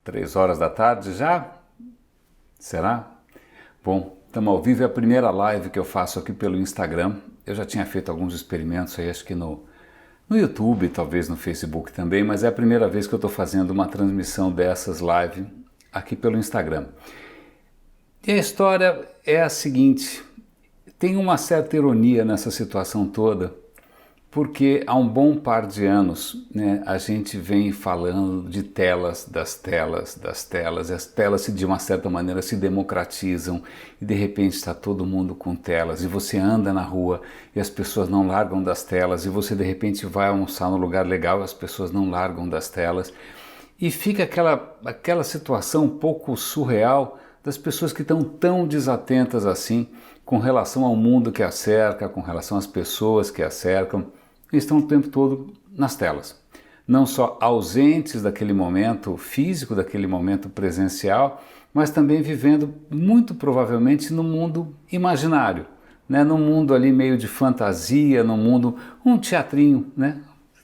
3 horas da tarde já? Será? Bom, estamos ao vivo, é a primeira live que eu faço aqui pelo Instagram. Eu já tinha feito alguns experimentos aí, acho que no YouTube, talvez no Facebook também, mas é a primeira vez que eu estou fazendo uma transmissão dessas lives aqui pelo Instagram. E a história é a seguinte, tem uma certa ironia nessa situação toda, porque há um bom par de anos, né, a gente vem falando de telas, e as telas de uma certa maneira se democratizam e de repente está todo mundo com telas e você anda na rua e as pessoas não largam das telas e você de repente vai almoçar num lugar legal e as pessoas não largam das telas e fica aquela situação um pouco surreal das pessoas que estão tão desatentas assim com relação ao mundo que a cerca, com relação às pessoas que a cercam, estão o tempo todo nas telas. Não só ausentes daquele momento físico, daquele momento presencial, mas também vivendo muito provavelmente no mundo imaginário, né? Num mundo ali meio de fantasia, num mundo, um teatrinho, né?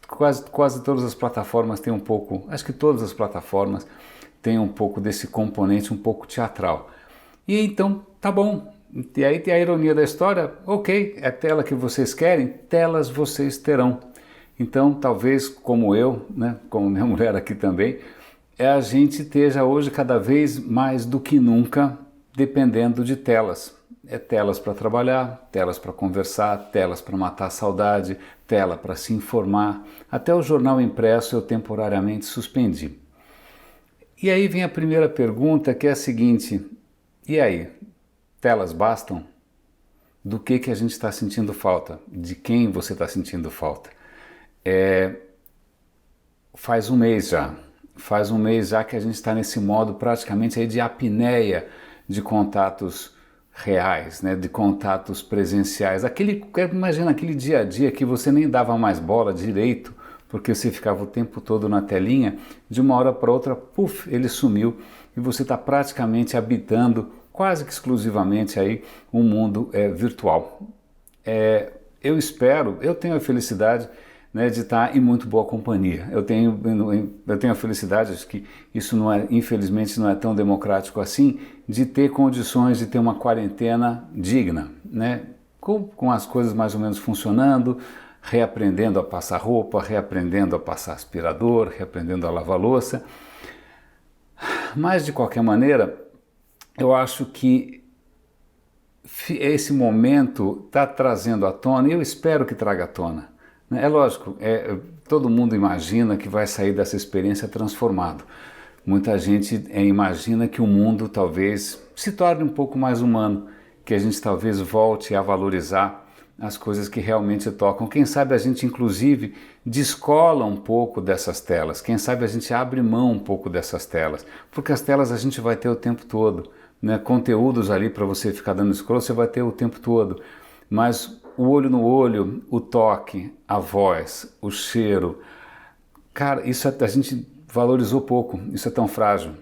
Quase todas as plataformas têm um pouco, acho que todas as plataformas têm um pouco desse componente um pouco teatral. E então, tá bom. E aí tem a ironia da história, ok, é tela que vocês querem, telas vocês terão. Então, talvez como eu, né, como minha mulher aqui também, a gente esteja hoje cada vez mais do que nunca dependendo de telas. É telas para trabalhar, telas para conversar, telas para matar a saudade, tela para se informar. Até o jornal impresso eu temporariamente suspendi. E aí vem a primeira pergunta, que é a seguinte, e aí? Telas bastam? Do que a gente está sentindo falta? De quem você está sentindo falta? Faz um mês já que a gente está nesse modo praticamente aí de apneia de contatos reais, né? De contatos presenciais. Imagina aquele dia a dia que você nem dava mais bola direito, porque você ficava o tempo todo na telinha, de uma hora para outra, puf, ele sumiu e você está praticamente habitando quase que exclusivamente aí um mundo virtual. Eu tenho a felicidade, né, de estar em muito boa companhia. Eu tenho a felicidade, acho que isso infelizmente não é tão democrático assim, de ter condições de ter uma quarentena digna, né, com as coisas mais ou menos funcionando, reaprendendo a passar roupa, reaprendendo a passar aspirador, reaprendendo a lavar louça. Mas de qualquer maneira, eu acho que esse momento está trazendo à tona, e eu espero que traga à tona. É lógico, todo mundo imagina que vai sair dessa experiência transformado. Muita gente imagina que o mundo talvez se torne um pouco mais humano, que a gente talvez volte a valorizar as coisas que realmente tocam. Quem sabe a gente inclusive descola um pouco dessas telas, quem sabe a gente abre mão um pouco dessas telas, porque as telas a gente vai ter o tempo todo. Né, conteúdos ali para você ficar dando scroll, você vai ter o tempo todo, mas o olho no olho, o toque, a voz, o cheiro, cara, isso a gente valorizou pouco, isso é tão frágil,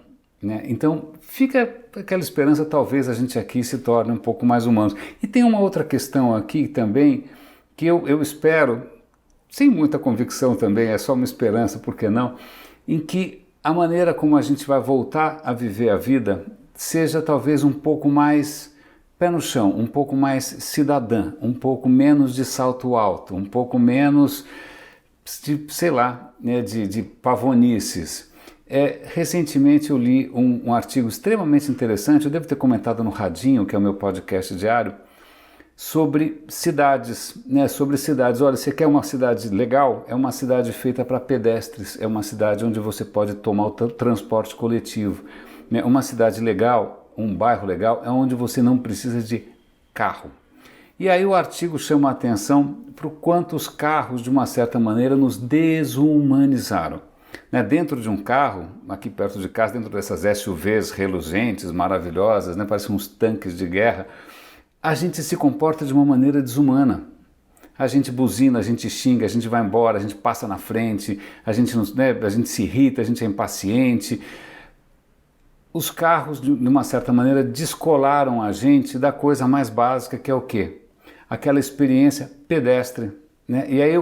né? Então fica aquela esperança, talvez a gente aqui se torne um pouco mais humanos. E tem uma outra questão aqui também, que eu espero, sem muita convicção também, é só uma esperança, por que não, em que a maneira como a gente vai voltar a viver a vida seja talvez um pouco mais pé no chão, um pouco mais cidadã, um pouco menos de salto alto, um pouco menos de, sei lá, né, de pavonices. Recentemente eu li um artigo extremamente interessante, eu devo ter comentado no Radinho, que é o meu podcast diário, sobre cidades, né, sobre cidades. Olha, você quer uma cidade legal? É uma cidade feita para pedestres, é uma cidade onde você pode tomar o transporte coletivo. Uma cidade legal, um bairro legal, é onde você não precisa de carro. E aí o artigo chama a atenção para o quanto os carros, de uma certa maneira, nos desumanizaram. Né? Dentro de um carro, aqui perto de casa, dentro dessas SUVs reluzentes, maravilhosas, né? Parecem uns tanques de guerra, a gente se comporta de uma maneira desumana. A gente buzina, a gente xinga, a gente vai embora, a gente passa na frente, a gente se irrita, a gente é impaciente. Os carros, de uma certa maneira, descolaram a gente da coisa mais básica, que é o quê? Aquela experiência pedestre, né? E aí,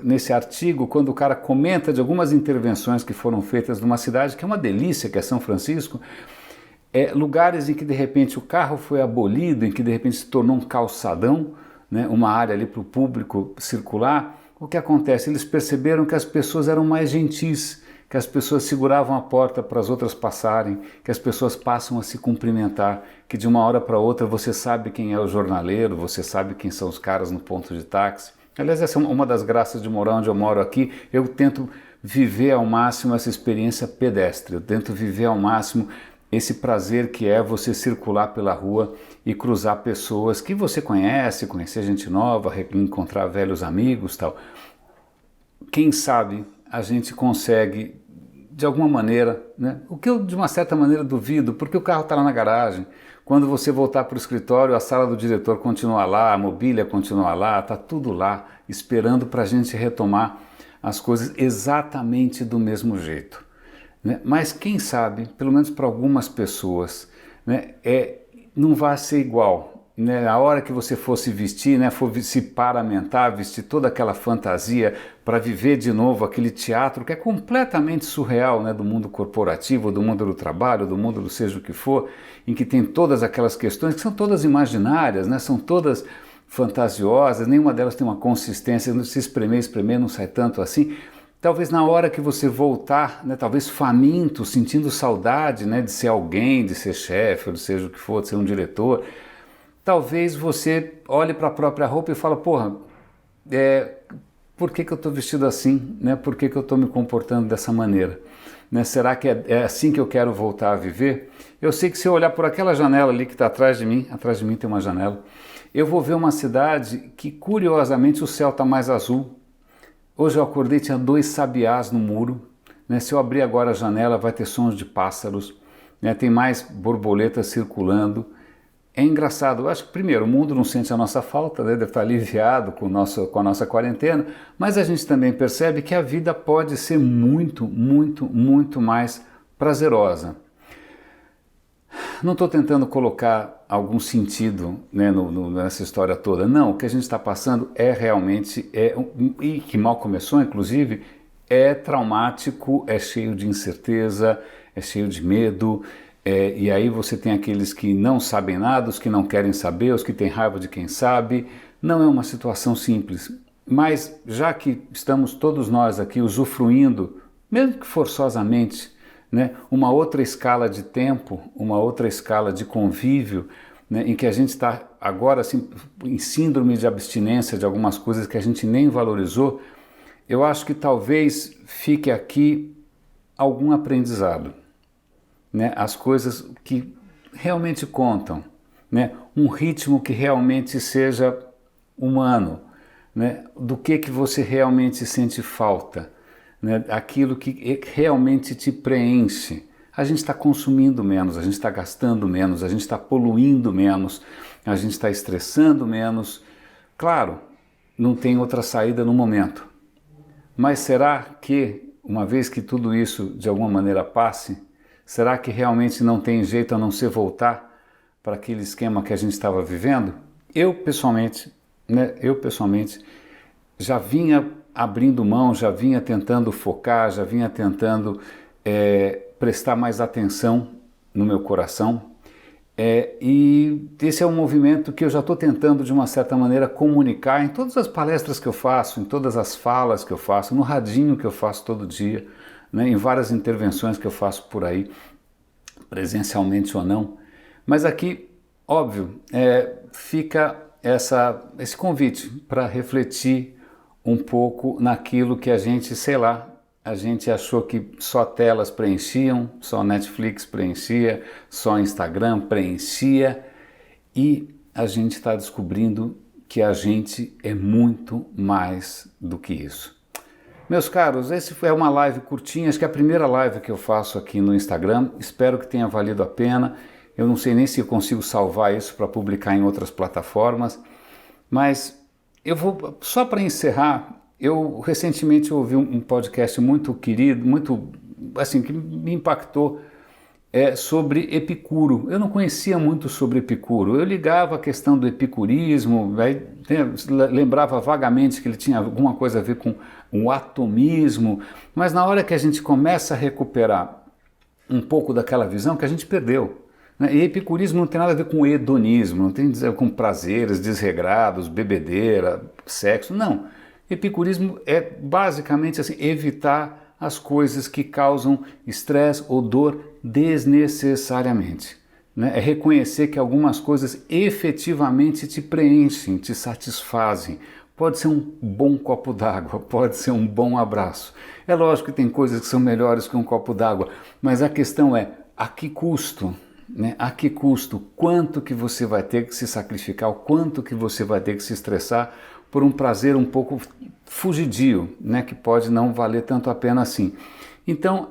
nesse artigo, quando o cara comenta de algumas intervenções que foram feitas numa cidade que é uma delícia, que é São Francisco, lugares em que de repente o carro foi abolido, em que de repente se tornou um calçadão, né? Uma área ali para o público circular, o que acontece? Eles perceberam que as pessoas eram mais gentis, que as pessoas seguravam a porta para as outras passarem, que as pessoas passam a se cumprimentar, que de uma hora para outra você sabe quem é o jornaleiro, você sabe quem são os caras no ponto de táxi. Aliás, essa é uma das graças de morar onde eu moro aqui. Eu tento viver ao máximo essa experiência pedestre, eu tento viver ao máximo esse prazer que é você circular pela rua e cruzar pessoas que você conhece, conhecer gente nova, encontrar velhos amigos, tal. Quem sabe a gente consegue, de alguma maneira, né? O que eu de uma certa maneira duvido, porque o carro está lá na garagem. Quando você voltar para o escritório, a sala do diretor continua lá, a mobília continua lá, está tudo lá, esperando para a gente retomar as coisas exatamente do mesmo jeito, né? Mas quem sabe, pelo menos para algumas pessoas, né, não vai ser igual, né? A hora que você for se vestir, né, for se paramentar, vestir toda aquela fantasia para viver de novo aquele teatro que é completamente surreal, né, do mundo corporativo, do mundo do trabalho, do mundo do seja o que for, em que tem todas aquelas questões que são todas imaginárias, né, são todas fantasiosas, nenhuma delas tem uma consistência, se espremer não sai tanto assim. Talvez na hora que você voltar, né, talvez faminto, sentindo saudade, né, de ser alguém, de ser chefe, ou seja o que for, de ser um diretor, talvez você olhe para a própria roupa e fala, porra, por que eu estou vestido assim? Né? Por que eu estou me comportando dessa maneira? Né? Será que é assim que eu quero voltar a viver? Eu sei que se eu olhar por aquela janela ali que está atrás de mim tem uma janela, eu vou ver uma cidade que curiosamente o céu está mais azul. Hoje eu acordei, tinha 2 sabiás no muro, né? Se eu abrir agora a janela vai ter sons de pássaros, né? Tem mais borboletas circulando. É engraçado, eu acho que primeiro o mundo não sente a nossa falta, né? Deve estar aliviado com a nossa quarentena, mas a gente também percebe que a vida pode ser muito, muito, muito mais prazerosa. Não estou tentando colocar algum sentido, né, nessa história toda. Não, o que a gente está passando realmente, e que mal começou inclusive, é traumático, é cheio de incerteza, é cheio de medo, e aí você tem aqueles que não sabem nada, os que não querem saber, os que têm raiva de quem sabe. Não é uma situação simples, mas já que estamos todos nós aqui usufruindo, mesmo que forçosamente, né, uma outra escala de tempo, uma outra escala de convívio, né, em que a gente está agora assim, em síndrome de abstinência de algumas coisas que a gente nem valorizou, eu acho que talvez fique aqui algum aprendizado, né, as coisas que realmente contam, né, um ritmo que realmente seja humano, né, do que você realmente sente falta, né, aquilo que realmente te preenche. A gente está consumindo menos, a gente está gastando menos, a gente está poluindo menos, a gente está estressando menos. Claro, não tem outra saída no momento. Mas será que, uma vez que tudo isso de alguma maneira passe, será que realmente não tem jeito a não ser voltar para aquele esquema que a gente estava vivendo? Eu pessoalmente já vinha abrindo mão, já vinha tentando focar, já vinha tentando prestar mais atenção no meu coração. E esse é um movimento que eu já estou tentando, de uma certa maneira, comunicar em todas as palestras que eu faço, em todas as falas que eu faço, no radinho que eu faço todo dia, né, em várias intervenções que eu faço por aí, presencialmente ou não. Mas aqui, óbvio, fica esse convite para refletir um pouco naquilo que a gente, sei lá, a gente achou que só telas preenchiam, só Netflix preenchia, só Instagram preenchia, e a gente está descobrindo que a gente é muito mais do que isso. Meus caros, esse foi uma live curtinha, acho que é a primeira live que eu faço aqui no Instagram, espero que tenha valido a pena. Eu não sei nem se eu consigo salvar isso para publicar em outras plataformas, mas eu vou, só para encerrar, eu recentemente ouvi um podcast muito querido, muito, assim, que me impactou, sobre Epicuro. Eu não conhecia muito sobre Epicuro. Eu ligava a questão do epicurismo, lembrava vagamente que ele tinha alguma coisa a ver com o atomismo, mas na hora que a gente começa a recuperar um pouco daquela visão que a gente perdeu, né? E epicurismo não tem nada a ver com hedonismo, não tem a ver com prazeres desregrados, bebedeira, sexo, não. Epicurismo é basicamente assim, evitar as coisas que causam estresse ou dor desnecessariamente. Né? É reconhecer que algumas coisas efetivamente te preenchem, te satisfazem. Pode ser um bom copo d'água, pode ser um bom abraço. É lógico que tem coisas que são melhores que um copo d'água, mas a questão é, a que custo? Né? A que custo? Quanto que você vai ter que se sacrificar? O quanto que você vai ter que se estressar por um prazer um pouco fugidio, né, que pode não valer tanto a pena assim. Então,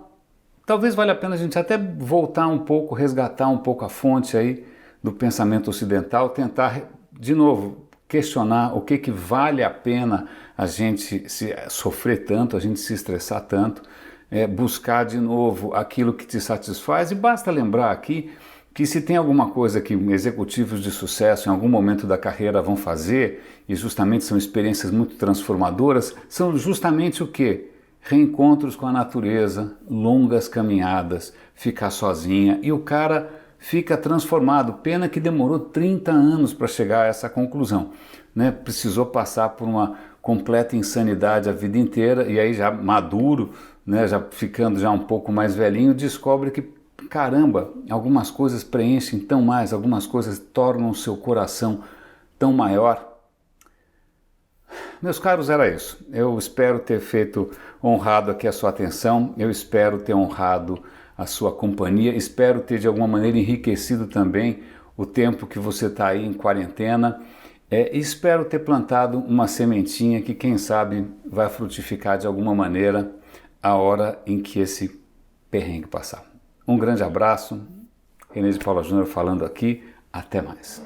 talvez valha a pena a gente até voltar um pouco, resgatar um pouco a fonte aí do pensamento ocidental, tentar de novo questionar o que vale a pena a gente se sofrer tanto, a gente se estressar tanto, buscar de novo aquilo que te satisfaz. E basta lembrar aqui que se tem alguma coisa que executivos de sucesso em algum momento da carreira vão fazer, e justamente são experiências muito transformadoras, são justamente o quê? Reencontros com a natureza, longas caminhadas, ficar sozinha, e o cara fica transformado. Pena que demorou 30 anos para chegar a essa conclusão, né? Precisou passar por uma completa insanidade a vida inteira, e aí já maduro, né, já ficando já um pouco mais velhinho, descobre que caramba, algumas coisas preenchem tão mais, algumas coisas tornam o seu coração tão maior. Meus caros, era isso. Eu espero ter honrado aqui a sua atenção, eu espero ter honrado a sua companhia, espero ter de alguma maneira enriquecido também o tempo que você está aí em quarentena, e espero ter plantado uma sementinha que quem sabe vai frutificar de alguma maneira a hora em que esse perrengue passar. Um grande abraço, René de Paula Júnior falando aqui, até mais.